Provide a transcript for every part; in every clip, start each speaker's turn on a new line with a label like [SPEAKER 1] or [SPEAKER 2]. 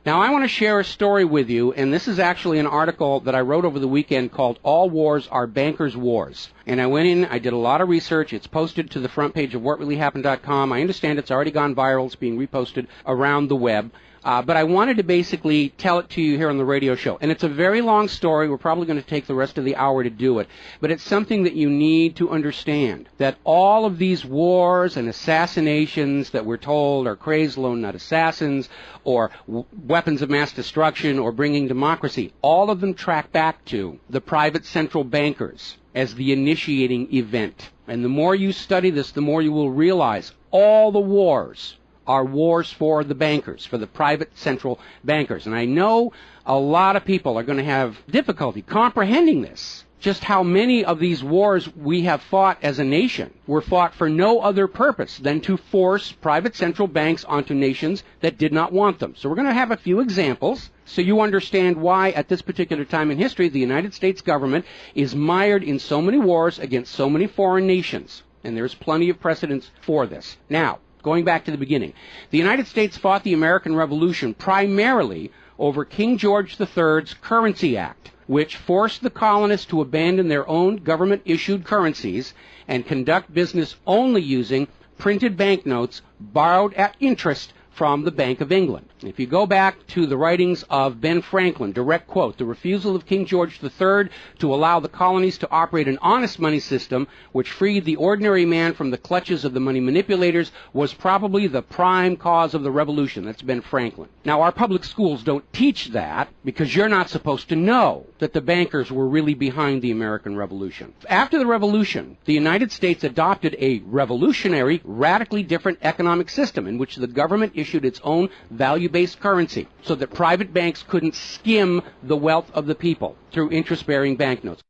[SPEAKER 1] Now, I want to share a story with you, and this is actually an article that I wrote over the weekend called All Wars Are Bankers' Wars. And I went in, I did a lot of research. It's posted to the front page of whatreallyhappened.com. I understand it's already gone viral. It's being reposted around the web. But I wanted to basically tell it to you here on the radio show. And it's a very long story. We're probably going to take the rest of the hour to do it. But it's something that you need to understand, that all of these wars and assassinations that we're told are crazed lone nut assassins or weapons of mass destruction or bringing democracy, all of them track back to the private central bankers as the initiating event. And the more you study this, the more you will realize all the wars are wars for the bankers, for the private central bankers. And I know a lot of people are going to have difficulty comprehending this, just how many of these wars we have fought as a nation were fought for no other purpose than to force private central banks onto nations that did not want them. So we're going to have a few examples so you understand why at this particular time in history the United States government is mired in so many wars against so many foreign nations. And there's plenty of precedents for this. Now, going back to the beginning, the United States fought the American Revolution primarily over King George III's Currency Act, which forced the colonists to abandon their own government-issued currencies and conduct business only using printed banknotes borrowed at interest from the Bank of England. If you go back to the writings of Ben Franklin, direct quote, the refusal of King George III to allow the colonies to operate an honest money system which freed the ordinary man from the clutches of the money manipulators was probably the prime cause of the revolution. That's Ben Franklin. Now, our public schools don't teach that because you're not supposed to know that the bankers were really behind the American Revolution. After the Revolution, the United States adopted a revolutionary, radically different economic system in which the government issued its own value-based currency so that private banks couldn't skim the wealth of the people through interest-bearing banknotes.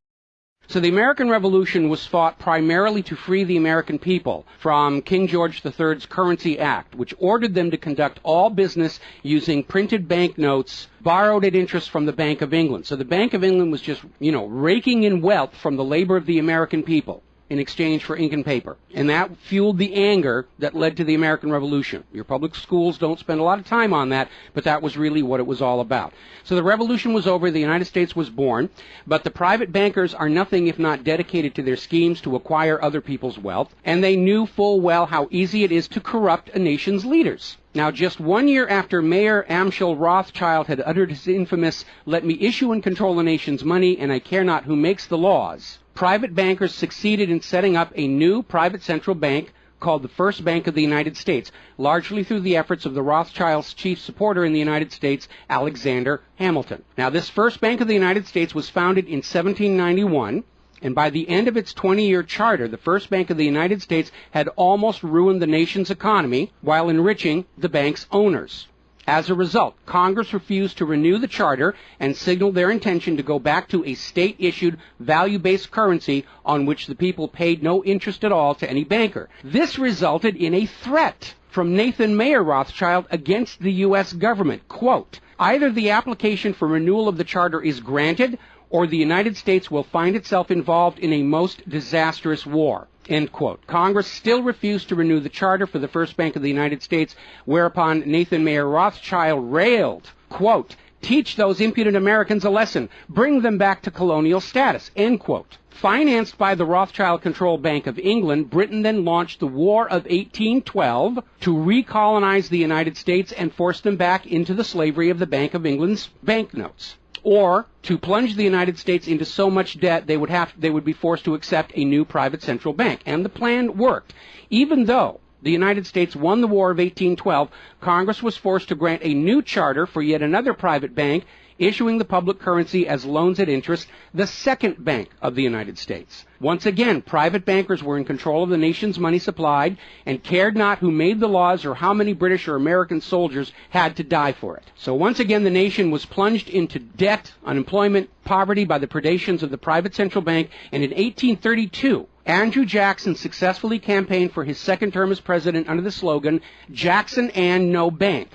[SPEAKER 1] So the American Revolution was fought primarily to free the American people from King George III's Currency Act, which ordered them to conduct all business using printed banknotes borrowed at interest from the Bank of England. So the Bank of England was just, raking in wealth from the labor of the American people in exchange for ink and paper. And that fueled the anger that led to the American Revolution. Your public schools don't spend a lot of time on that, but that was really what it was all about. So the revolution was over, the United States was born, but the private bankers are nothing if not dedicated to their schemes to acquire other people's wealth, and they knew full well how easy it is to corrupt a nation's leaders. Now, just 1 year after Mayor Amschel Rothschild had uttered his infamous, "Let me issue and control the nation's money, and I care not who makes the laws," private bankers succeeded in setting up a new private central bank called the First Bank of the United States, largely through the efforts of the Rothschilds' chief supporter in the United States, Alexander Hamilton. Now, this First Bank of the United States was founded in 1791, and by the end of its 20-year charter, the First Bank of the United States had almost ruined the nation's economy while enriching the bank's owners. As a result, Congress refused to renew the charter and signaled their intention to go back to a state-issued, value-based currency on which the people paid no interest at all to any banker. This resulted in a threat from Nathan Mayer Rothschild against the U.S. government. Quote, "Either the application for renewal of the charter is granted, or the United States will find itself involved in a most disastrous war." End quote. Congress still refused to renew the charter for the First Bank of the United States, whereupon Nathan Mayer Rothschild railed, quote, "Teach those impudent Americans a lesson. Bring them back to colonial status." End quote. Financed by the Rothschild-controlled Bank of England, Britain then launched the War of 1812 to recolonize the United States and force them back into the slavery of the Bank of England's banknotes, or to plunge the United States into so much debt they would be forced to accept a new private central bank. And the plan worked. Even though the United States won the War of 1812, Congress was forced to grant a new charter for yet another private bank, issuing the public currency as loans at interest, the Second Bank of the United States. Once again, private bankers were in control of the nation's money supplied and cared not who made the laws or how many British or American soldiers had to die for it. So once again, the nation was plunged into debt, unemployment, poverty by the predations of the private central bank, and in 1832, Andrew Jackson successfully campaigned for his second term as president under the slogan, "Jackson and no bank."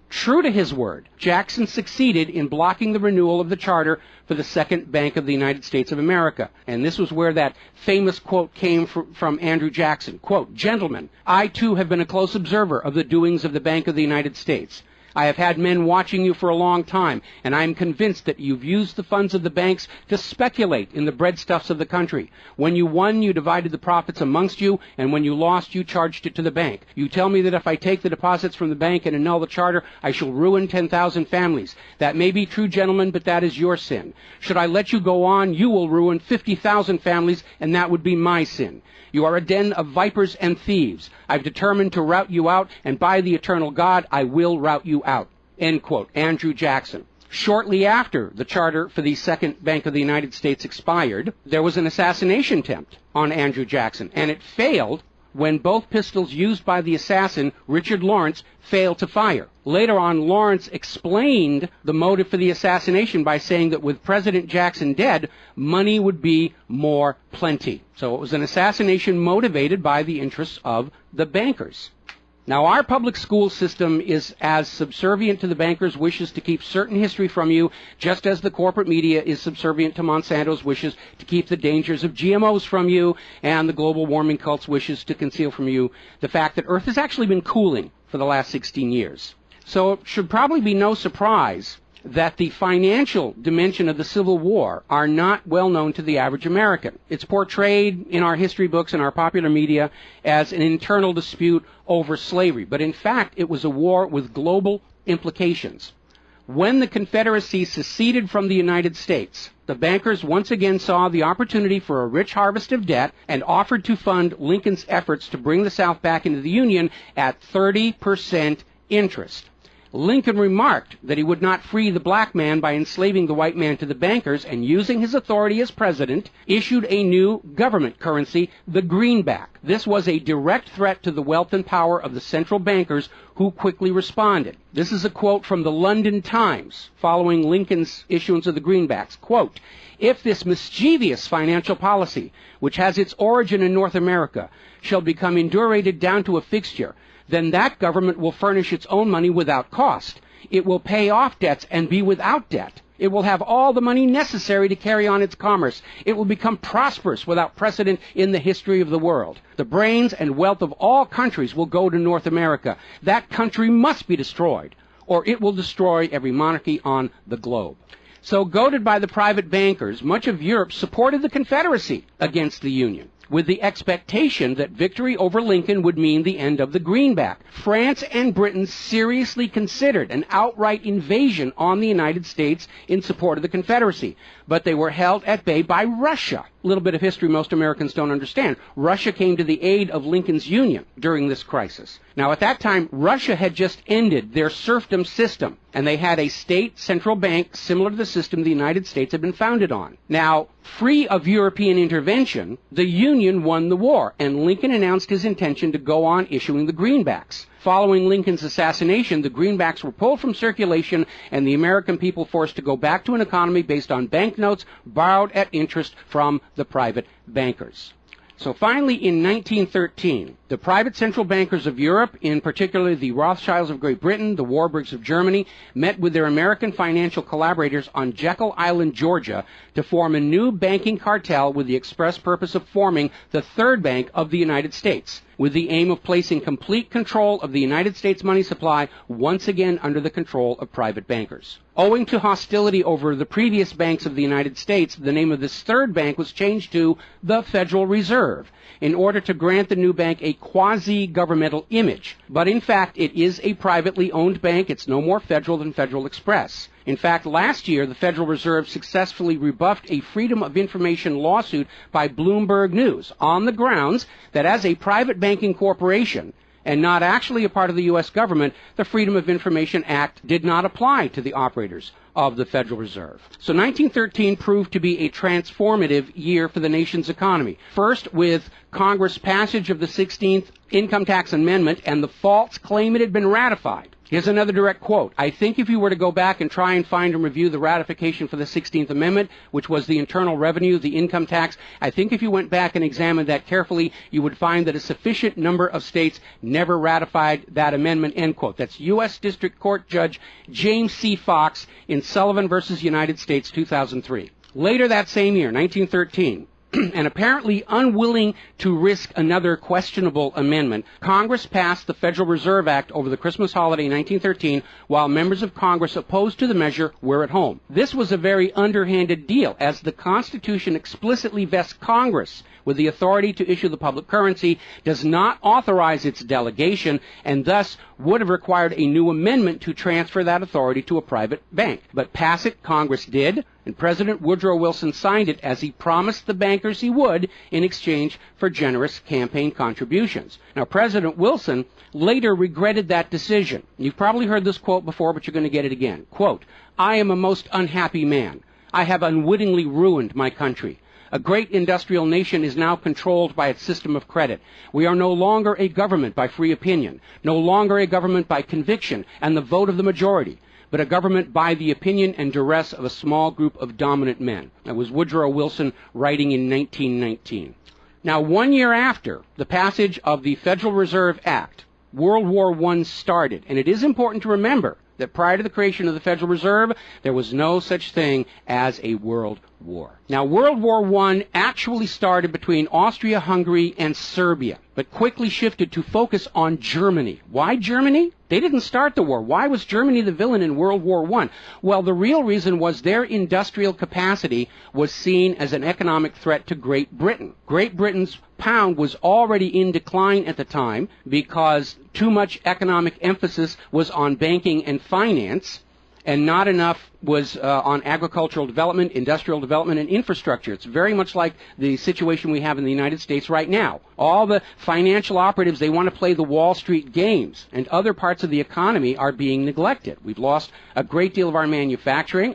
[SPEAKER 1] True to his word, Jackson succeeded in blocking the renewal of the charter for the Second Bank of the United States of America. And this was where that famous quote came from Andrew Jackson. Quote, "Gentlemen, I too have been a close observer of the doings of the Bank of the United States. I have had men watching you for a long time, and I am convinced that you've used the funds of the banks to speculate in the breadstuffs of the country. When you won, you divided the profits amongst you, and when you lost, you charged it to the bank. You tell me that if I take the deposits from the bank and annul the charter, I shall ruin 10,000 families. That may be true, gentlemen, but that is your sin. Should I let you go on, you will ruin 50,000 families, and that would be my sin. You are a den of vipers and thieves. I've determined to rout you out, and by the eternal God, I will rout you out. End quote. Andrew Jackson. Shortly after the charter for the Second Bank of the United States expired, there was an assassination attempt on Andrew Jackson, and it failed when both pistols used by the assassin, Richard Lawrence, failed to fire. Later on, Lawrence explained the motive for the assassination by saying that with President Jackson dead, money would be more plenty. So it was an assassination motivated by the interests of the bankers. Now, our public school system is as subservient to the bankers' wishes to keep certain history from you, just as the corporate media is subservient to Monsanto's wishes to keep the dangers of GMOs from you, and the global warming cult's wishes to conceal from you the fact that Earth has actually been cooling for the last 16 years. So it should probably be no surprise that the financial dimension of the Civil War are not well known to the average American. It's portrayed in our history books and our popular media as an internal dispute over slavery, but in fact it was a war with global implications. When the Confederacy seceded from the United States, the bankers once again saw the opportunity for a rich harvest of debt and offered to fund Lincoln's efforts to bring the South back into the Union at 30% interest. Lincoln remarked that he would not free the black man by enslaving the white man to the bankers, and using his authority as president, issued a new government currency, the greenback. This was a direct threat to the wealth and power of the central bankers, who quickly responded. This is a quote from the London Times following Lincoln's issuance of the greenbacks. Quote, "If this mischievous financial policy, which has its origin in North America, shall become indurated down to a fixture, then that government will furnish its own money without cost. It will pay off debts and be without debt. It will have all the money necessary to carry on its commerce. It will become prosperous without precedent in the history of the world. The brains and wealth of all countries will go to North America. That country must be destroyed, or it will destroy every monarchy on the globe." So, goaded by the private bankers, much of Europe supported the Confederacy against the Union, with the expectation that victory over Lincoln would mean the end of the greenback. France and Britain seriously considered an outright invasion on the United States in support of the Confederacy, but they were held at bay by Russia. A little bit of history most Americans don't understand. Russia came to the aid of Lincoln's Union during this crisis. Now, at that time, Russia had just ended their serfdom system, and they had a state central bank similar to the system the United States had been founded on. Now, free of European intervention, the Union won the war, and Lincoln announced his intention to go on issuing the greenbacks. Following Lincoln's assassination, the greenbacks were pulled from circulation, and the American people forced to go back to an economy based on banknotes borrowed at interest from the private bankers. So finally, in 1913, the private central bankers of Europe, in particular the Rothschilds of Great Britain, the Warburgs of Germany, met with their American financial collaborators on Jekyll Island, Georgia, to form a new banking cartel with the express purpose of forming the Third Bank of the United States, with the aim of placing complete control of the United States money supply once again under the control of private bankers. Owing to hostility over the previous banks of the United States, the name of this third bank was changed to the Federal Reserve, in order to grant the new bank a quasi-governmental image. But in fact, it is a privately owned bank. It's no more federal than Federal Express. In fact, last year, the Federal Reserve successfully rebuffed a Freedom of Information lawsuit by Bloomberg News on the grounds that as a private banking corporation, and not actually a part of the U.S. government, the Freedom of Information Act did not apply to the operators of the Federal Reserve. So 1913 proved to be a transformative year for the nation's economy. First, with Congress' passage of the 16th Income Tax Amendment and the false claim it had been ratified. Here's another direct quote. "I think if you were to go back and try and find and review the ratification for the 16th Amendment, which was the internal revenue, the income tax, I think if you went back and examined that carefully, you would find that a sufficient number of states never ratified that amendment," end quote. That's U.S. District Court Judge James C. Fox in Sullivan versus United States, 2003. Later that same year, 1913, and apparently unwilling to risk another questionable amendment, Congress passed the Federal Reserve Act over the Christmas holiday in 1913, while members of Congress opposed to the measure were at home. This was a very underhanded deal, as the Constitution explicitly vests Congress with the authority to issue the public currency, does not authorize its delegation, and thus would have required a new amendment to transfer that authority to a private bank. But pass it, Congress did, and President Woodrow Wilson signed it as he promised the bankers he would in exchange for generous campaign contributions. Now, President Wilson later regretted that decision. You've probably heard this quote before, but you're going to get it again. Quote, "I am a most unhappy man. I have unwittingly ruined my country. A great industrial nation is now controlled by its system of credit. We are no longer a government by free opinion, no longer a government by conviction and the vote of the majority, but a government by the opinion and duress of a small group of dominant men." That was Woodrow Wilson writing in 1919. Now, 1 year after the passage of the Federal Reserve Act, World War I started, and it is important to remember that prior to the creation of the Federal Reserve, there was no such thing as a world war. Now, World War I actually started between Austria, Hungary, and Serbia, but quickly shifted to focus on Germany. Why Germany? They didn't start the war. Why was Germany the villain in World War I? Well, the real reason was their industrial capacity was seen as an economic threat to Great Britain. Great Britain's pound was already in decline at the time because too much economic emphasis was on banking and finance, and not enough was on agricultural development, industrial development, and infrastructure. It's very much like the situation we have in the United States right now. All the financial operatives, they want to play the Wall Street games, and other parts of the economy are being neglected. We've lost a great deal of our manufacturing.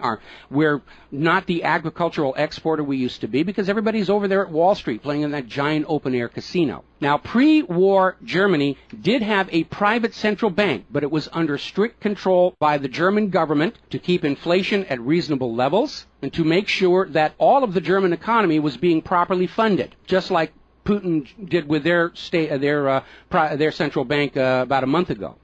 [SPEAKER 1] We're not the agricultural exporter we used to be because everybody's over there at Wall Street playing in that giant open-air casino. Now, pre-war Germany did have a private central bank, but it was under strict control by the German government to keep inflation at reasonable levels and to make sure that all of the German economy was being properly funded, just like Putin did with their central bank about a month ago.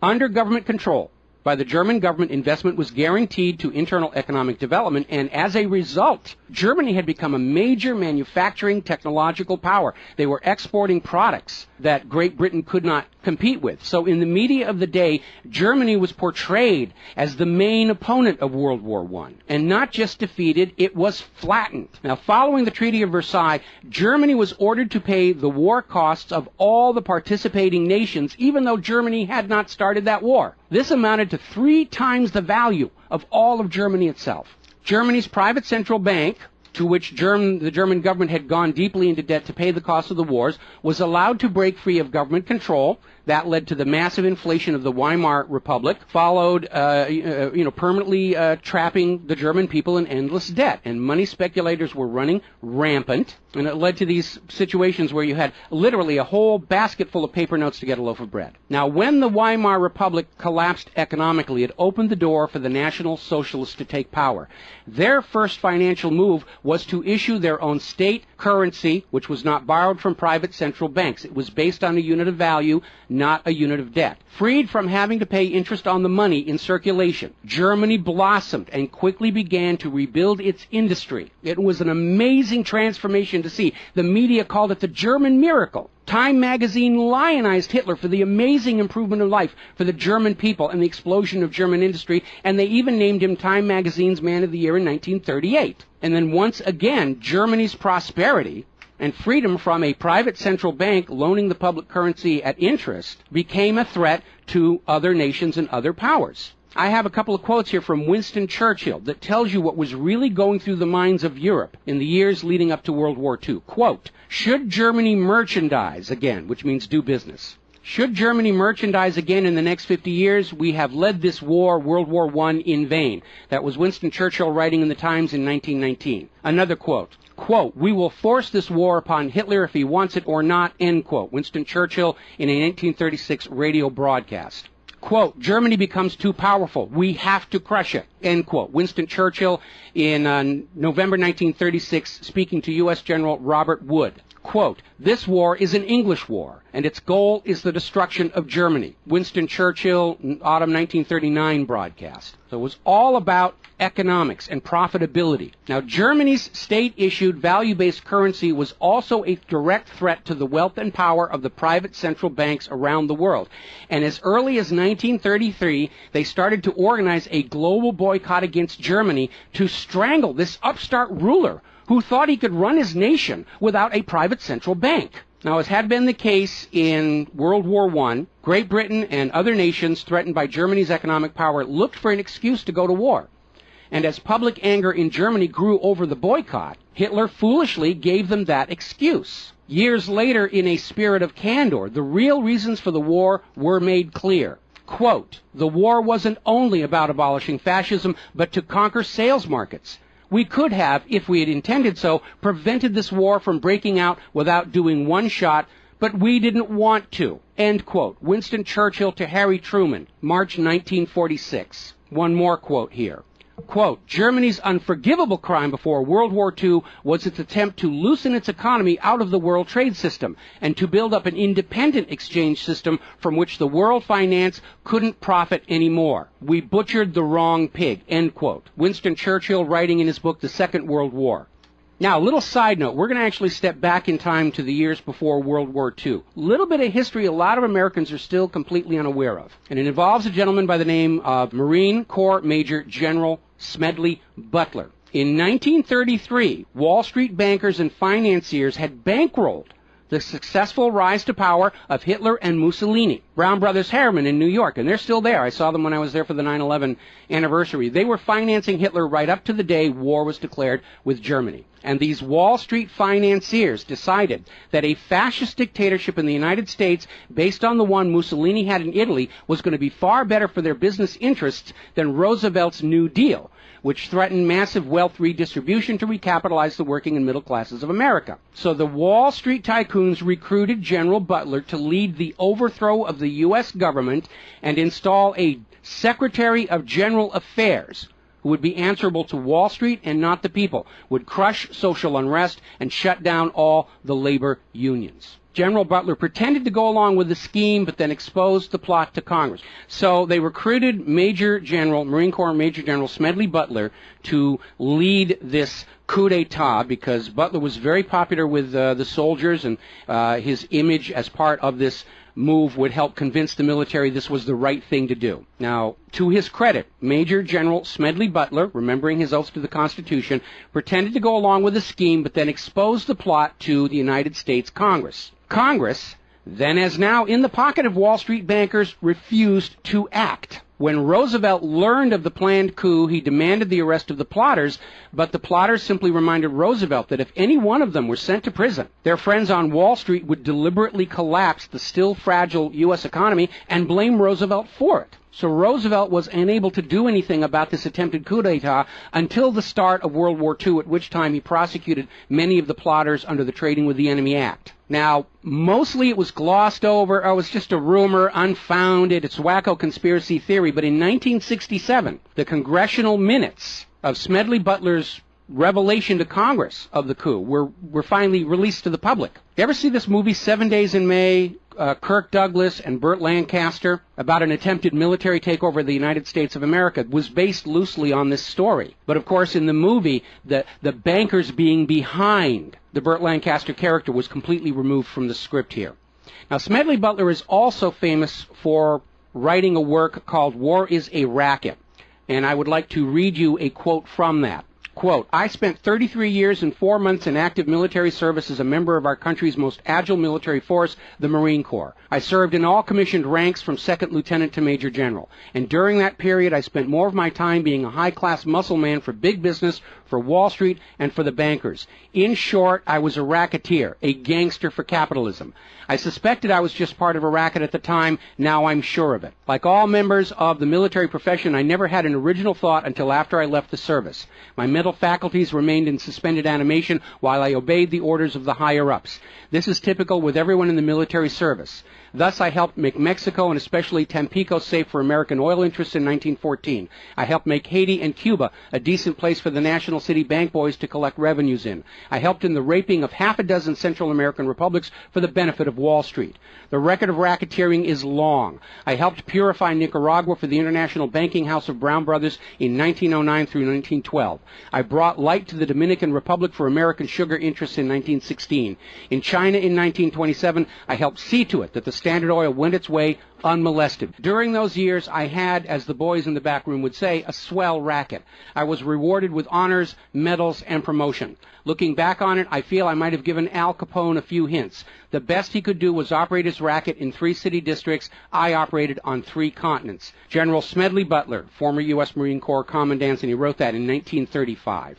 [SPEAKER 1] Under government control by the German government, investment was guaranteed to internal economic development, and as a result, Germany had become a major manufacturing technological power. They were exporting products that Great Britain could not compete with. So in the media of the day, Germany was portrayed as the main opponent of World War I. And not just defeated, it was flattened. Now, following the Treaty of Versailles, Germany was ordered to pay the war costs of all the participating nations, even though Germany had not started that war. This amounted to 3 times the value of all of Germany itself. Germany's private central bank, to which the German government had gone deeply into debt to pay the cost of the wars, was allowed to break free of government control. That led to the massive inflation of the Weimar Republic, followed, permanently trapping the German people in endless debt. And money speculators were running rampant, and it led to these situations where you had literally a whole basket full of paper notes to get a loaf of bread. Now, when the Weimar Republic collapsed economically, it opened the door for the National Socialists to take power. Their first financial move was to issue their own state currency, which was not borrowed from private central banks. It was based on a unit of value, not a unit of debt. Freed from having to pay interest on the money in circulation, Germany blossomed and quickly began to rebuild its industry. It was an amazing transformation to see. The media called it the German miracle. Time magazine lionized Hitler for the amazing improvement of life for the German people and the explosion of German industry, and they even named him Time magazine's Man of the Year in 1938. And then once again, Germany's prosperity and freedom from a private central bank loaning the public currency at interest became a threat to other nations and other powers. I have a couple of quotes here from Winston Churchill that tells you what was really going through the minds of Europe in the years leading up to World War II. Quote, "Should Germany merchandise again," which means do business, "should Germany merchandise again in the next 50 years, we have led this war, World War I, in vain." That was Winston Churchill writing in the Times in 1919. Another quote, "We will force this war upon Hitler if he wants it or not," end quote. Winston Churchill in a 1936 radio broadcast. Quote, "Germany becomes too powerful. We have to crush it," end quote. Winston Churchill in November 1936 speaking to U.S. General Robert Wood. Quote, "This war is an English war, and its goal is the destruction of Germany." Winston Churchill, autumn 1939 broadcast. So it was all about economics and profitability. Now, Germany's state-issued value-based currency was also a direct threat to the wealth and power of the private central banks around the world. And as early as 1933, they started to organize a global boycott against Germany to strangle this upstart ruler who thought he could run his nation without a private central bank. Now, as had been the case in World War I, Great Britain and other nations threatened by Germany's economic power looked for an excuse to go to war. And as public anger in Germany grew over the boycott, Hitler foolishly gave them that excuse. Years later, in a spirit of candor, the real reasons for the war were made clear. Quote, "The war wasn't only about abolishing fascism, but to conquer sales markets. We could have, if we had intended so, prevented this war from breaking out without doing one shot, but we didn't want to." End quote. Winston Churchill to Harry Truman, March 1946. One more quote here. Quote, "Germany's unforgivable crime before World War II was its attempt to loosen its economy out of the world trade system and to build up an independent exchange system from which the world finance couldn't profit anymore. We butchered the wrong pig." End quote. Winston Churchill writing in his book, The Second World War. Now, a little side note, we're going to actually step back in time to the years before World War II. A little bit of history a lot of Americans are still completely unaware of. And it involves a gentleman by the name of Marine Corps Major General Smedley Butler. In 1933, Wall Street bankers and financiers had bankrolled the successful rise to power of Hitler and Mussolini. Brown Brothers Harriman in New York, and they're still there. I saw them when I was there for the 9/11 anniversary. They were financing Hitler right up to the day war was declared with Germany. And these Wall Street financiers decided that a fascist dictatorship in the United States, based on the one Mussolini had in Italy, was going to be far better for their business interests than Roosevelt's New Deal, which threatened massive wealth redistribution to recapitalize the working and middle classes of America. So the Wall Street tycoons recruited General Butler to lead the overthrow of the U.S. government and install a Secretary of General Affairs who would be answerable to Wall Street and not the people, would crush social unrest and shut down all the labor unions. General Butler pretended to go along with the scheme, but then exposed the plot to Congress. So they recruited Marine Corps Major General Smedley Butler to lead this coup d'etat, because Butler was very popular with the soldiers, and his image as part of this move would help convince the military this was the right thing to do. Now, to his credit, Major General Smedley Butler, remembering his oath to the Constitution, pretended to go along with the scheme, but then exposed the plot to the United States Congress. Congress, then as now in the pocket of Wall Street bankers, refused to act. When Roosevelt learned of the planned coup, he demanded the arrest of the plotters, but the plotters simply reminded Roosevelt that if any one of them were sent to prison, their friends on Wall Street would deliberately collapse the still fragile U.S. economy and blame Roosevelt for it. So Roosevelt was unable to do anything about this attempted coup d'etat until the start of World War II, at which time he prosecuted many of the plotters under the Trading with the Enemy Act. Now, mostly it was glossed over, it was just a rumor, unfounded, it's wacko conspiracy theory, but in 1967, the congressional minutes of Smedley Butler's revelation to Congress of the coup were finally released to the public. You ever see this movie 7 Days in May, Kirk Douglas and Burt Lancaster, about an attempted military takeover of the United States of America? It was based loosely on this story. But of course, in the movie, the bankers being behind the Burt Lancaster character was completely removed from the script here. Now, Smedley Butler is also famous for writing a work called War is a Racket. And I would like to read you a quote from that. Quote, "I spent 33 years and 4 months in active military service as a member of our country's most agile military force, the Marine Corps. I served in all commissioned ranks from second lieutenant to major general. And during that period, I spent more of my time being a high-class muscle man for big business, for Wall Street, and for the bankers. In short, I was a racketeer, a gangster for capitalism. I suspected I was just part of a racket at the time. Now I'm sure of it. Like all members of the military profession, I never had an original thought until after I left the service. My mental faculties remained in suspended animation while I obeyed the orders of the higher-ups. This is typical with everyone in the military service. Thus, I helped make Mexico and especially Tampico safe for American oil interests in 1914. I helped make Haiti and Cuba a decent place for the National City Bank boys to collect revenues in. I helped in the raping of half a dozen Central American republics for the benefit of Wall Street. The record of racketeering is long. I helped purify Nicaragua for the international banking house of Brown Brothers in 1909 through 1912. I brought light to the Dominican Republic for American sugar interests in 1916. In China in 1927, I helped see to it that the Standard Oil went its way unmolested. During those years, I had, as the boys in the back room would say, a swell racket. I was rewarded with honors, medals, and promotion. Looking back on it, I feel I might have given Al Capone a few hints. The best he could do was operate his racket in 3 city districts. I operated on 3 continents. General Smedley Butler, former U.S. Marine Corps Commandant, and he wrote that in 1935.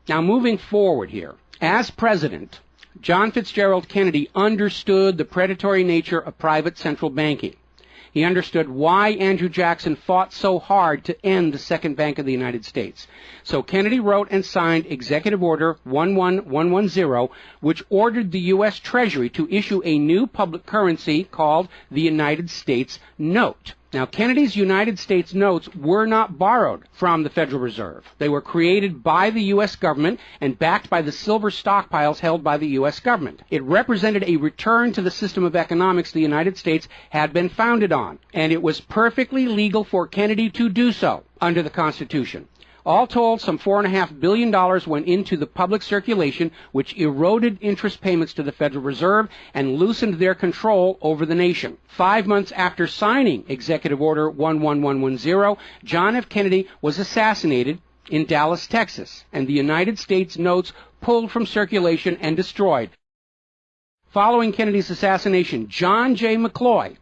[SPEAKER 1] Now moving forward here. As president, John Fitzgerald Kennedy understood the predatory nature of private central banking. He understood why Andrew Jackson fought so hard to end the second bank of the United States. So Kennedy wrote and signed Executive Order 11110, which ordered the U.S. Treasury to issue a new public currency called the United States Note. Now, Kennedy's United States notes were not borrowed from the Federal Reserve. They were created by the U.S. government and backed by the silver stockpiles held by the U.S. government. It represented a return to the system of economics the United States had been founded on, and it was perfectly legal for Kennedy to do so under the Constitution. All told, some $4.5 billion went into the public circulation, which eroded interest payments to the Federal Reserve and loosened their control over the nation. 5 months after signing Executive Order 11110, John F. Kennedy was assassinated in Dallas, Texas, and the United States notes pulled from circulation and destroyed. Following Kennedy's assassination, John J. McCloy,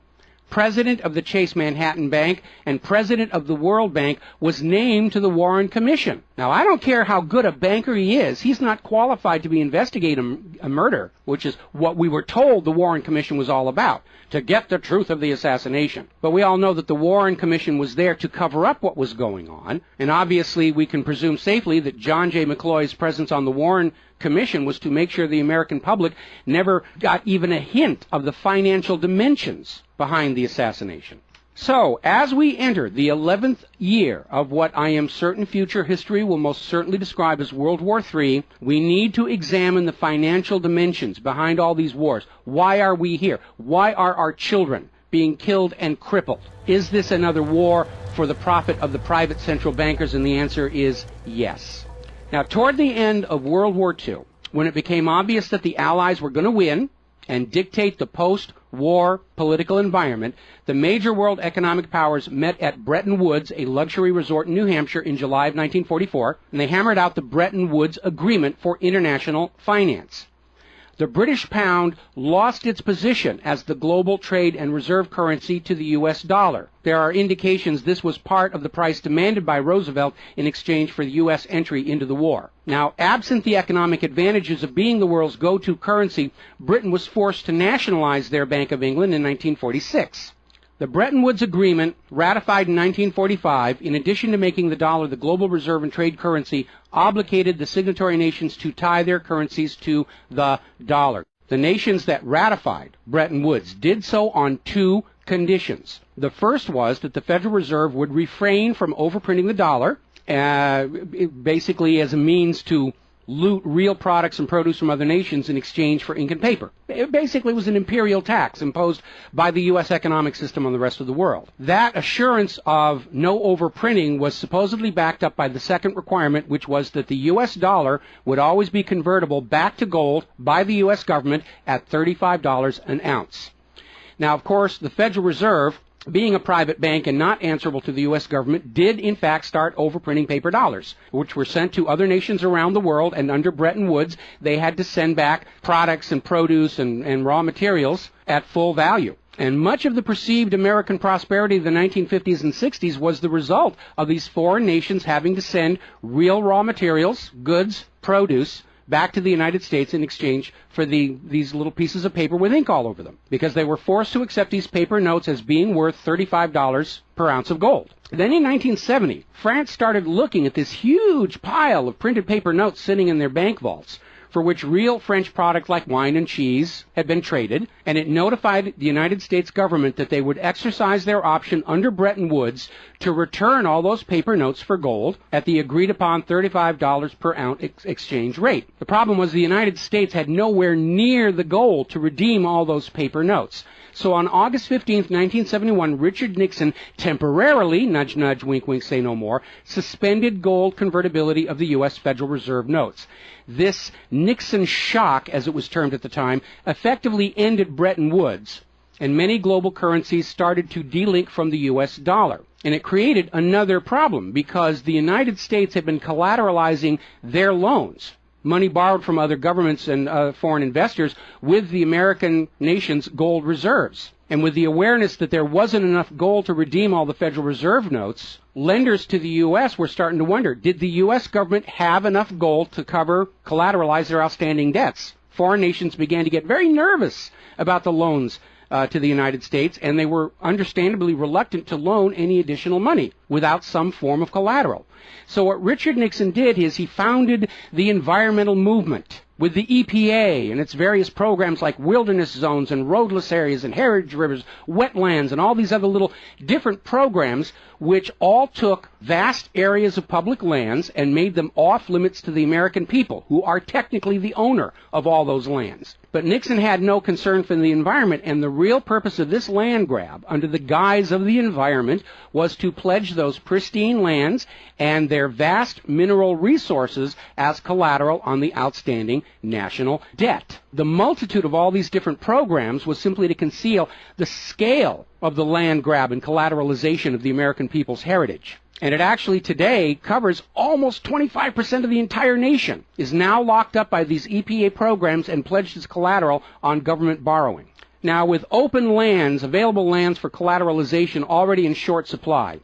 [SPEAKER 1] president of the Chase Manhattan Bank and president of the World Bank, was named to the Warren Commission. Now, I don't care how good a banker he is, he's not qualified to be investigating a murder, which is what we were told the Warren Commission was all about, to get the truth of the assassination. But we all know that the Warren Commission was there to cover up what was going on, and obviously we can presume safely that John J. McCloy's presence on the Warren Commission was to make sure the American public never got even a hint of the financial dimensions behind the assassination. So, as we enter the 11th year of what I am certain future history will most certainly describe as World War III, we need to examine the financial dimensions behind all these wars. Why are we here? Why are our children being killed and crippled? Is this another war for the profit of the private central bankers? And the answer is yes. Now, toward the end of World War II, when it became obvious that the Allies were going to win and dictate the post-war political environment, the major world economic powers met at Bretton Woods, a luxury resort in New Hampshire, in July of 1944, and they hammered out the Bretton Woods Agreement for international finance. The British pound lost its position as the global trade and reserve currency to the U.S. dollar. There are indications this was part of the price demanded by Roosevelt in exchange for the U.S. entry into the war. Now, absent the economic advantages of being the world's go-to currency, Britain was forced to nationalize their Bank of England in 1946. The Bretton Woods Agreement, ratified in 1945, in addition to making the dollar the global reserve and trade currency, obligated the signatory nations to tie their currencies to the dollar. The nations that ratified Bretton Woods did so on 2 conditions. The first was that the Federal Reserve would refrain from overprinting the dollar, basically as a means to loot real products and produce from other nations in exchange for ink and paper. It basically was an imperial tax imposed by the U.S. economic system on the rest of the world. That assurance of no overprinting was supposedly backed up by the second requirement, which was that the U.S. dollar would always be convertible back to gold by the U.S. government at $35 an ounce. Now, of course, the Federal Reserve, being a private bank and not answerable to the U.S. government, did in fact start overprinting paper dollars, which were sent to other nations around the world, and under Bretton Woods, they had to send back products and produce and raw materials at full value. And much of the perceived American prosperity of the 1950s and 60s was the result of these foreign nations having to send real raw materials, goods, produce, back to the United States in exchange for these little pieces of paper with ink all over them, because they were forced to accept these paper notes as being worth $35 per ounce of gold. Then in 1970, France started looking at this huge pile of printed paper notes sitting in their bank vaults, for which real French products like wine and cheese had been traded, and it notified the United States government that they would exercise their option under Bretton Woods to return all those paper notes for gold at the agreed-upon $35 per ounce exchange rate. The problem was the United States had nowhere near the gold to redeem all those paper notes. So on August 15, 1971, Richard Nixon temporarily, nudge, nudge, wink, wink, say no more, suspended gold convertibility of the U.S. Federal Reserve notes. This Nixon shock, as it was termed at the time, effectively ended Bretton Woods, and many global currencies started to delink from the U.S. dollar. And it created another problem, because the United States had been collateralizing their loans, money borrowed from other governments and foreign investors, with the American nation's gold reserves. And with the awareness that there wasn't enough gold to redeem all the Federal Reserve notes, lenders to the U.S. were starting to wonder, did the U.S. government have enough gold to collateralize their outstanding debts? Foreign nations began to get very nervous about the loans to the United States, and they were understandably reluctant to loan any additional money without some form of collateral. So what Richard Nixon did is he founded the environmental movement with the EPA and its various programs like wilderness zones and roadless areas and heritage rivers, wetlands, and all these other little different programs, which all took vast areas of public lands and made them off limits to the American people, who are technically the owner of all those lands. But Nixon had no concern for the environment, and the real purpose of this land grab, under the guise of the environment, was to pledge those pristine lands and their vast mineral resources as collateral on the outstanding national debt. The multitude of all these different programs was simply to conceal the scale of the land grab and collateralization of the American people's heritage. And it actually today covers almost 25% of the entire nation, is now locked up by these EPA programs and pledged as collateral on government borrowing. Now, with open lands, available lands for collateralization already in short supply,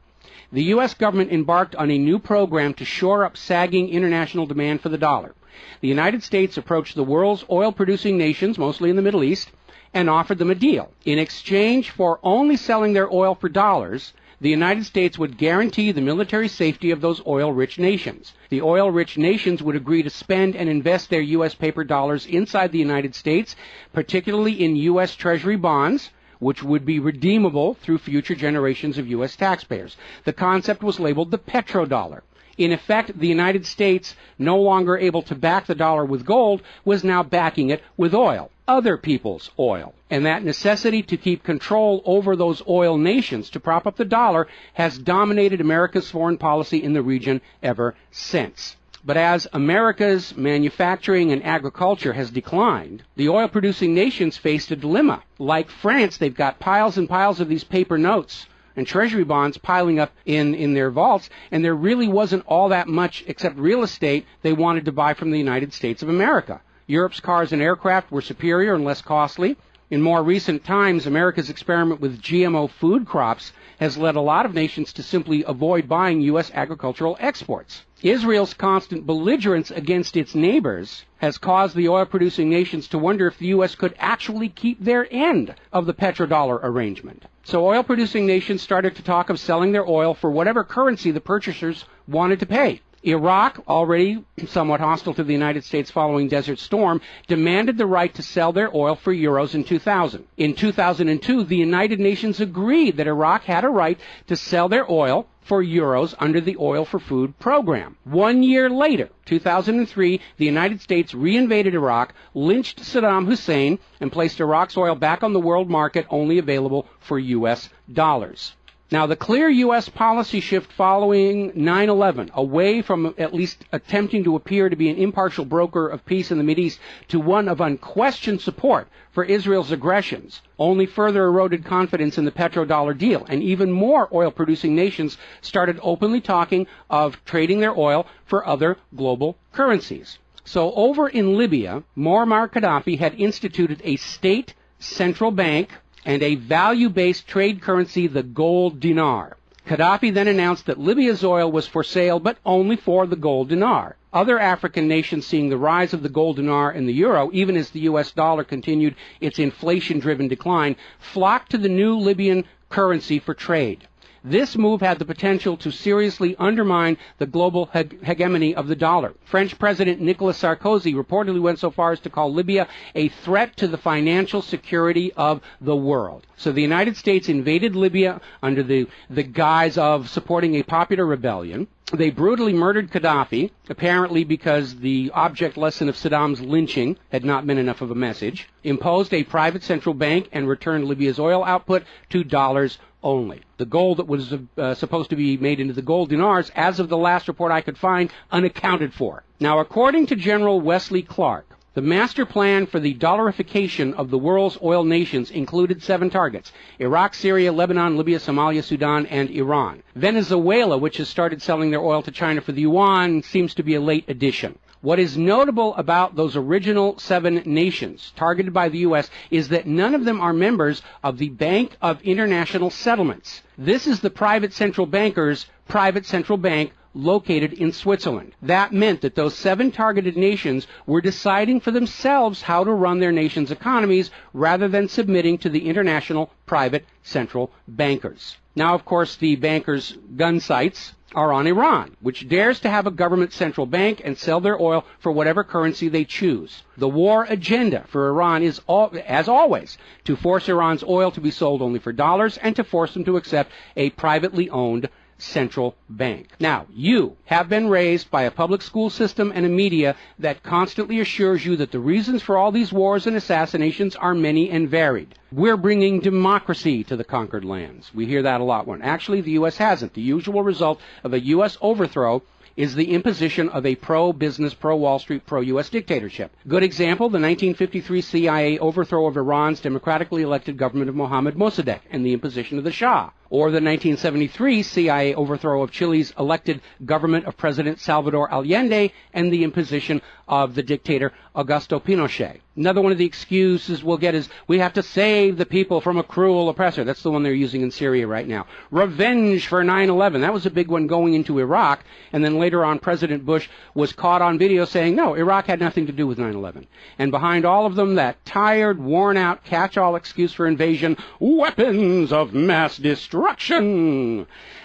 [SPEAKER 1] the U.S. government embarked on a new program to shore up sagging international demand for the dollar. The United States approached the world's oil-producing nations, mostly in the Middle East, and offered them a deal. In exchange for only selling their oil for dollars, the United States would guarantee the military safety of those oil-rich nations. The oil-rich nations would agree to spend and invest their U.S. paper dollars inside the United States, particularly in U.S. Treasury bonds, which would be redeemable through future generations of U.S. taxpayers. The concept was labeled the petrodollar. In effect, the United States, no longer able to back the dollar with gold, was now backing it with oil, other people's oil. And that necessity to keep control over those oil nations to prop up the dollar has dominated America's foreign policy in the region ever since. But as America's manufacturing and agriculture has declined, the oil-producing nations faced a dilemma. Like France, they've got piles and piles of these paper notes and treasury bonds piling up in their vaults, and there really wasn't all that much except real estate they wanted to buy from the United States of America. Europe's cars and aircraft were superior and less costly. In more recent times, America's experiment with GMO food crops has led a lot of nations to simply avoid buying U.S. agricultural exports. Israel's constant belligerence against its neighbors has caused the oil-producing nations to wonder if the U.S. could actually keep their end of the petrodollar arrangement. So oil-producing nations started to talk of selling their oil for whatever currency the purchasers wanted to pay. Iraq, already somewhat hostile to the United States following Desert Storm, demanded the right to sell their oil for euros in 2000. In 2002, the United Nations agreed that Iraq had a right to sell their oil for euros under the Oil for Food program. 1 year later, 2003, the United States reinvaded Iraq, lynched Saddam Hussein, and placed Iraq's oil back on the world market, only available for U.S. dollars. Now, the clear U.S. policy shift following 9/11, away from at least attempting to appear to be an impartial broker of peace in the Mideast to one of unquestioned support for Israel's aggressions, only further eroded confidence in the petrodollar deal, and even more oil-producing nations started openly talking of trading their oil for other global currencies. So over in Libya, Muammar Gaddafi had instituted a state central bank and a value-based trade currency, the gold dinar. Gaddafi then announced that Libya's oil was for sale, but only for the gold dinar. Other African nations, seeing the rise of the gold dinar and the euro, even as the U.S. dollar continued its inflation-driven decline, flocked to the new Libyan currency for trade. This move had the potential to seriously undermine the global hegemony of the dollar. French President Nicolas Sarkozy reportedly went so far as to call Libya a threat to the financial security of the world. So the United States invaded Libya under the guise of supporting a popular rebellion. They brutally murdered Gaddafi, apparently because the object lesson of Saddam's lynching had not been enough of a message, imposed a private central bank, and returned Libya's oil output to dollars only. The gold that was supposed to be made into the gold dinars, as of the last report I could find, unaccounted for. Now, according to General Wesley Clark, the master plan for the dollarification of the world's oil nations included 7 targets: Iraq, Syria, Lebanon, Libya, Somalia, Sudan, and Iran. Venezuela, which has started selling their oil to China for the yuan, seems to be a late addition. What is notable about those original 7 nations targeted by the U.S. is that none of them are members of the Bank of International Settlements. This is the private central banker's private central bank located in Switzerland. That meant that those 7 targeted nations were deciding for themselves how to run their nation's economies rather than submitting to the international private central bankers. Now, of course, the bankers' gun sights are on Iran, which dares to have a government central bank and sell their oil for whatever currency they choose. The war agenda for Iran is, as always, to force Iran's oil to be sold only for dollars and to force them to accept a privately owned central bank. Now, you have been raised by a public school system and a media that constantly assures you that the reasons for all these wars and assassinations are many and varied. We're bringing democracy to the conquered lands. We hear that a lot when actually the U.S. hasn't. The usual result of a U.S. overthrow is the imposition of a pro-business, pro-Wall Street, pro-U.S. dictatorship. Good example, the 1953 CIA overthrow of Iran's democratically elected government of Mohammad Mossadegh and the imposition of the Shah. Or the 1973 CIA overthrow of Chile's elected government of President Salvador Allende and the imposition of the dictator Augusto Pinochet. Another one of the excuses we'll get is we have to save the people from a cruel oppressor. That's the one they're using in Syria right now. Revenge for 9/11. That was a big one going into Iraq. And then later on, President Bush was caught on video saying, no, Iraq had nothing to do with 9/11. And behind all of them, that tired, worn-out, catch-all excuse for invasion, weapons of mass destruction.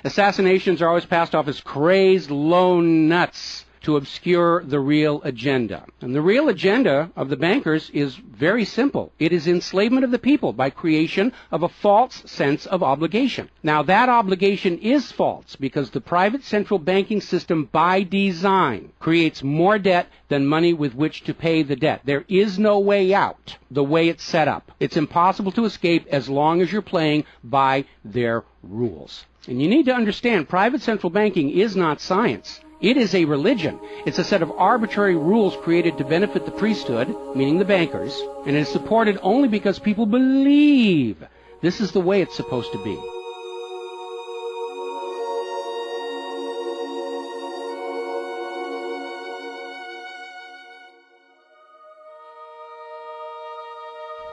[SPEAKER 1] Assassinations are always passed off as crazed lone nuts to obscure the real agenda. And the real agenda of the bankers is very simple. It is enslavement of the people by creation of a false sense of obligation. Now, that obligation is false because the private central banking system by design creates more debt than money with which to pay the debt. There is no way out the way it's set up. It's impossible to escape as long as you're playing by their rules. And you need to understand, private central banking is not science. It is a religion. It's a set of arbitrary rules created to benefit the priesthood, meaning the bankers, and it is supported only because people believe this is the way it's supposed to be.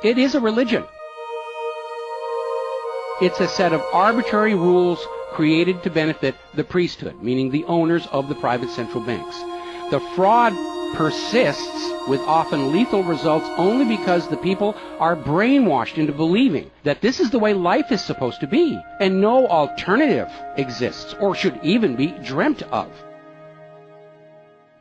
[SPEAKER 1] It is a religion. It's a set of arbitrary rules created to benefit the priesthood, meaning the owners of the private central banks. The fraud persists with often lethal results only because the people are brainwashed into believing that this is the way life is supposed to be, and no alternative exists or should even be dreamt of.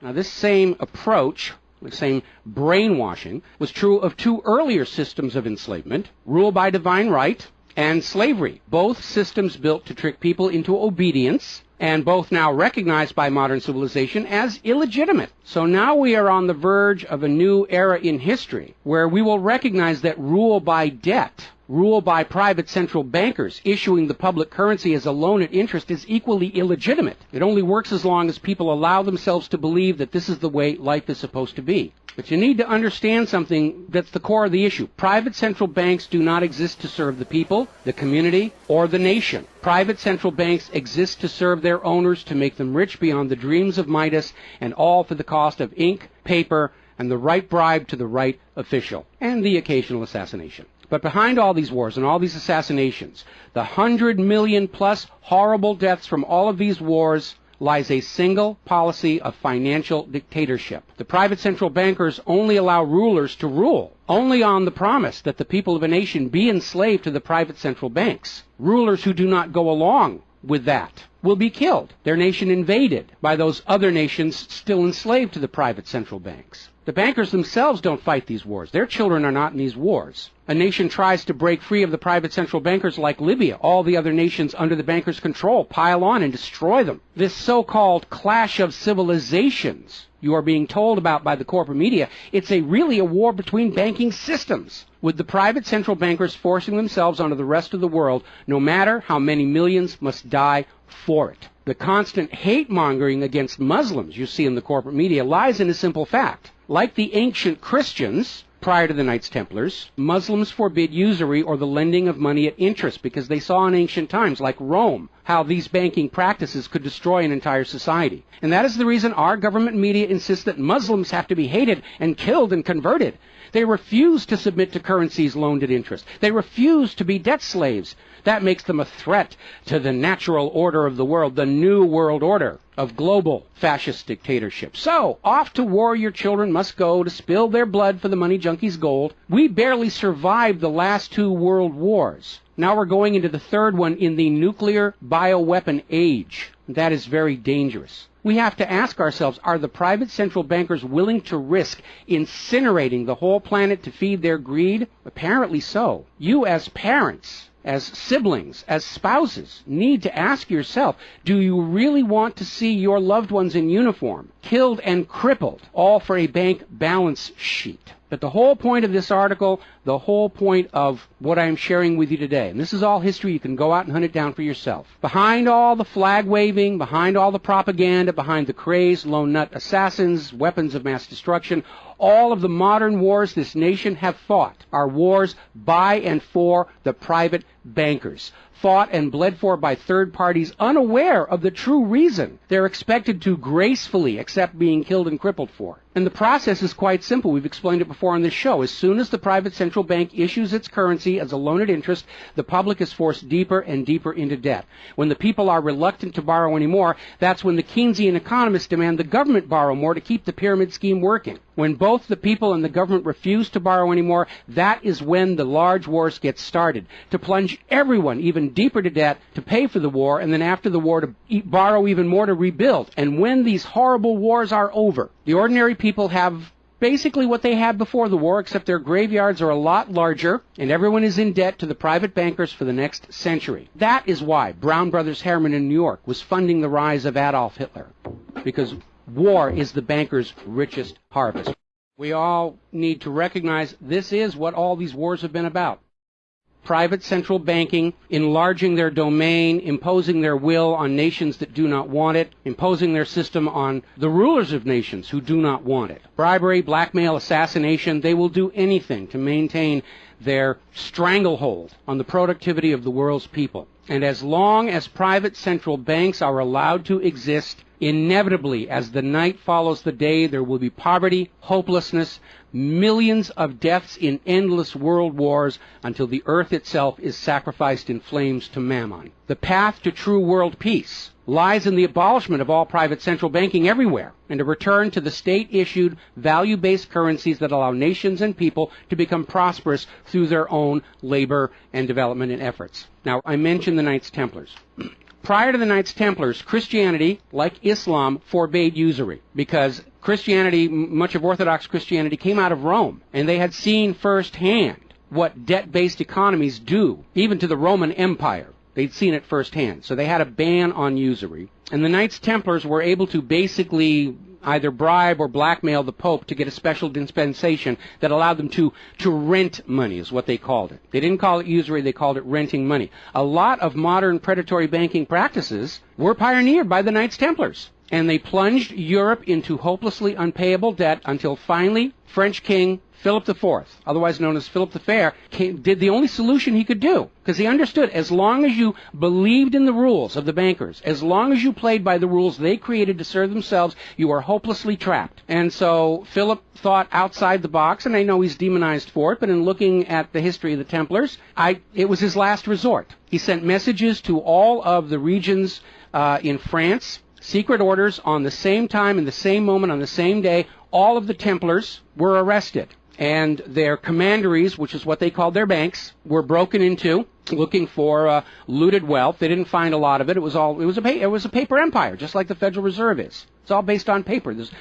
[SPEAKER 1] Now, this same approach, the same brainwashing, was true of 2 earlier systems of enslavement, rule by divine right and slavery, both systems built to trick people into obedience, and both now recognized by modern civilization as illegitimate. So now we are on the verge of a new era in history where we will recognize that rule by debt, rule by private central bankers issuing the public currency as a loan at interest is equally illegitimate. It only works as long as people allow themselves to believe that this is the way life is supposed to be. But you need to understand something that's the core of the issue. Private central banks do not exist to serve the people, the community, or the nation. Private central banks exist to serve their owners, to make them rich beyond the dreams of Midas, and all for the cost of ink, paper, and the right bribe to the right official, and the occasional assassination. But behind all these wars and all these assassinations, the 100 million plus horrible deaths from all of these wars, lies a single policy of financial dictatorship. The private central bankers only allow rulers to rule, only on the promise that the people of a nation be enslaved to the private central banks. Rulers who do not go along with that will be killed, their nation invaded by those other nations still enslaved to the private central banks. The bankers themselves don't fight these wars. Their children are not in these wars. A nation tries to break free of the private central bankers like Libya. All the other nations under the bankers' control pile on and destroy them. This so-called clash of civilizations you are being told about by the corporate media, it's really a war between banking systems, with the private central bankers forcing themselves onto the rest of the world, no matter how many millions must die for it. The constant hate-mongering against Muslims you see in the corporate media lies in a simple fact. Like the ancient Christians, prior to the Knights Templars, Muslims forbid usury or the lending of money at interest because they saw in ancient times, like Rome, how these banking practices could destroy an entire society. And that is the reason our government media insists that Muslims have to be hated and killed and converted. They refuse to submit to currencies loaned at interest. They refuse to be debt slaves. That makes them a threat to the natural order of the world, the new world order of global fascist dictatorship. So, off to war your children must go to spill their blood for the money junkies' gold. We barely survived the last 2 world wars. Now we're going into the third one in the nuclear bioweapon age. That is very dangerous. We have to ask ourselves, are the private central bankers willing to risk incinerating the whole planet to feed their greed? Apparently so. You as parents, as siblings, as spouses, need to ask yourself, do you really want to see your loved ones in uniform, killed and crippled, all for a bank balance sheet? But the whole point of this article, the whole point of what I'm sharing with you today, and this is all history, you can go out and hunt it down for yourself. Behind all the flag waving, behind all the propaganda, behind the crazed lone nut assassins, weapons of mass destruction, all of the modern wars this nation have fought are wars by and for the private bankers, fought and bled for by third parties unaware of the true reason they're expected to gracefully accept being killed and crippled for. And the process is quite simple. We've explained it before on this show. As soon as the private central bank issues its currency as a loan at interest, the public is forced deeper and deeper into debt. When the people are reluctant to borrow anymore, that's when the Keynesian economists demand the government borrow more to keep the pyramid scheme working. When both the people and the government refuse to borrow anymore, that is when the large wars get started, to plunge everyone even deeper to debt to pay for the war, and then after the war to borrow even more to rebuild. And when these horrible wars are over, the ordinary people have basically what they had before the war, except their graveyards are a lot larger, and everyone is in debt to the private bankers for the next century. That is why Brown Brothers Harriman in New York was funding the rise of Adolf Hitler, because war is the bankers' richest harvest. We all need to recognize this is what all these wars have been about. Private central banking, enlarging their domain, imposing their will on nations that do not want it, imposing their system on the rulers of nations who do not want it. Bribery, blackmail, assassination, they will do anything to maintain their stranglehold on the productivity of the world's people. And as long as private central banks are allowed to exist, inevitably, as the night follows the day, there will be poverty, hopelessness, millions of deaths in endless world wars until the earth itself is sacrificed in flames to Mammon. The path to true world peace lies in the abolishment of all private central banking everywhere, and a return to the state-issued, value-based currencies that allow nations and people to become prosperous through their own labor and development and efforts. Now, I mentioned the Knights Templars. Prior to the Knights Templars, Christianity, like Islam, forbade usury because Christianity, much of Orthodox Christianity, came out of Rome, and they had seen firsthand what debt-based economies do, even to the Roman Empire. They'd seen it firsthand. So they had a ban on usury. And the Knights Templars were able to basically either bribe or blackmail the Pope to get a special dispensation that allowed them to rent money, is what they called it. They didn't call it usury, they called it renting money. A lot of modern predatory banking practices were pioneered by the Knights Templars. and they plunged Europe into hopelessly unpayable debt until finally French King Philip IV, otherwise known as Philip the Fair, did the only solution he could do, because he understood as long as you believed in the rules of the bankers, as long as you played by the rules they created to serve themselves, you are hopelessly trapped. And so Philip thought outside the box, and I know he's demonized for it, but in looking at the history of the Templars, it was his last resort. He sent messages to all of the regions in France, secret orders on the same time, in the same moment, on the same day. All of the Templars were arrested, and their commanderies, which is what they called their banks, were broken into, looking for looted wealth. They didn't find a lot of it. It was a paper empire, just like the Federal Reserve is. It's all based on paper. There's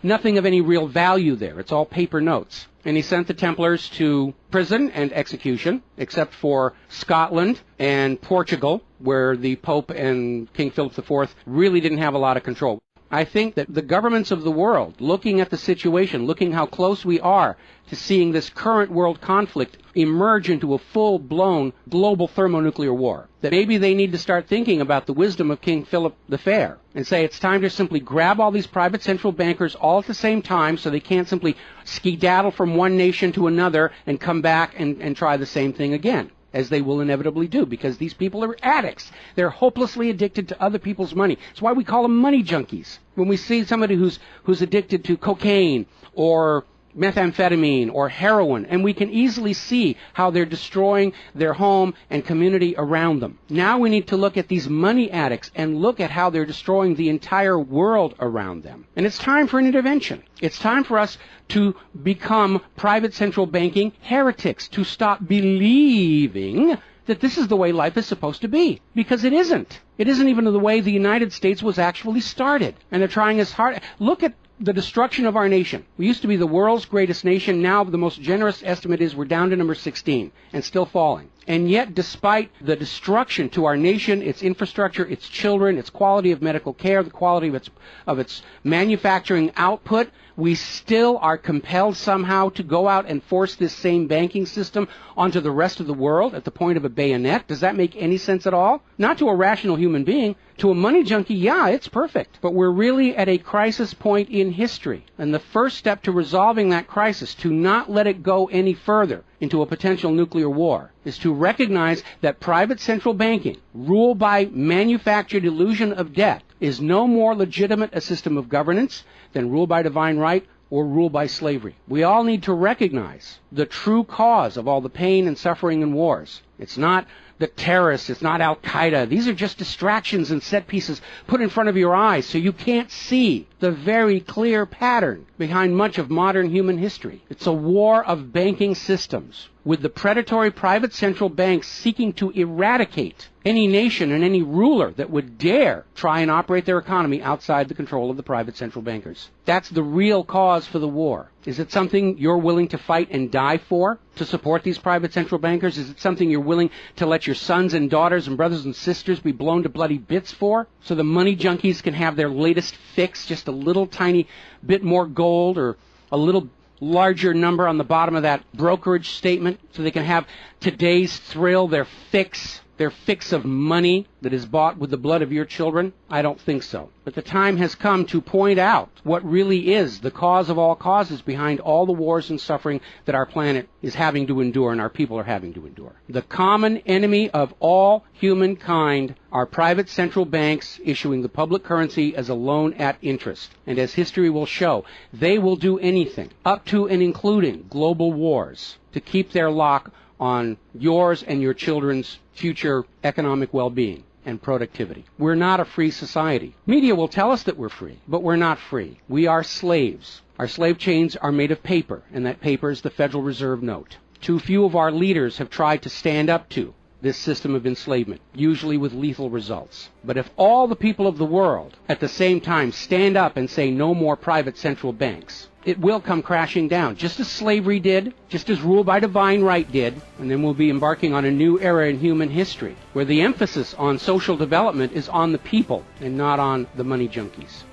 [SPEAKER 1] nothing of any real value there. It's all paper notes. And he sent the Templars to prison and execution, except for Scotland and Portugal, where the Pope and King Philip IV really didn't have a lot of control. I think that the governments of the world, looking at the situation, looking how close we are to seeing this current world conflict emerge into a full-blown global thermonuclear war, that maybe they need to start thinking about the wisdom of King Philip the Fair and say it's time to simply grab all these private central bankers all at the same time so they can't simply skedaddle from one nation to another and come back and try the same thing again, as they will inevitably do, because these people are addicts. They're hopelessly addicted to other people's money. It's why we call them money junkies. When we see somebody who's addicted to cocaine or methamphetamine or heroin, and we can easily see how they're destroying their home and community around them. Now we need to look at these money addicts and look at how they're destroying the entire world around them. And it's time for an intervention. It's time for us to become private central banking heretics, to stop believing that this is the way life is supposed to be, because it isn't. It isn't even the way the United States was actually started. And they're trying as hard. Look at the destruction of our nation. We used to be the world's greatest nation. Now the most generous estimate is we're down to number 16 and still falling. And yet, despite the destruction to our nation, its infrastructure, its children, its quality of medical care, the quality of its manufacturing output, we still are compelled somehow to go out and force this same banking system onto the rest of the world at the point of a bayonet. Does that make any sense at all? Not to a rational human being. To a money junkie, yeah, it's perfect. But we're really at a crisis point in history. And the first step to resolving that crisis, to not let it go any further into a potential nuclear war, is to recognize that private central banking, ruled by manufactured illusion of debt, is no more legitimate a system of governance than rule by divine right or rule by slavery. We all need to recognize the true cause of all the pain and suffering and wars. It's not the terrorists, it's not Al-Qaeda. These are just distractions and set pieces put in front of your eyes so you can't see the very clear pattern behind much of modern human history. It's a war of banking systems, with the predatory private central banks seeking to eradicate any nation and any ruler that would dare try and operate their economy outside the control of the private central bankers. That's the real cause for the war. Is it something you're willing to fight and die for, to support these private central bankers? Is it something you're willing to let your sons and daughters and brothers and sisters be blown to bloody bits for, so the money junkies can have their latest fix, just a little tiny bit more gold or a little larger number on the bottom of that brokerage statement, so they can have today's thrill, their fix of money that is bought with the blood of your children? I don't think so. But the time has come to point out what really is the cause of all causes behind all the wars and suffering that our planet is having to endure and our people are having to endure. The common enemy of all humankind are private central banks issuing the public currency as a loan at interest. And as history will show, they will do anything, up to and including global wars, to keep their lock on yours and your children's future economic well-being and productivity. We're not a free society. Media will tell us that we're free, but we're not free. We are slaves. Our slave chains are made of paper, and that paper is the Federal Reserve note. Too few of our leaders have tried to stand up to this system of enslavement, usually with lethal results. But if all the people of the world at the same time stand up and say no more private central banks, it will come crashing down, just as slavery did, just as rule by divine right did, and then we'll be embarking on a new era in human history, where the emphasis on social development is on the people and not on the money junkies.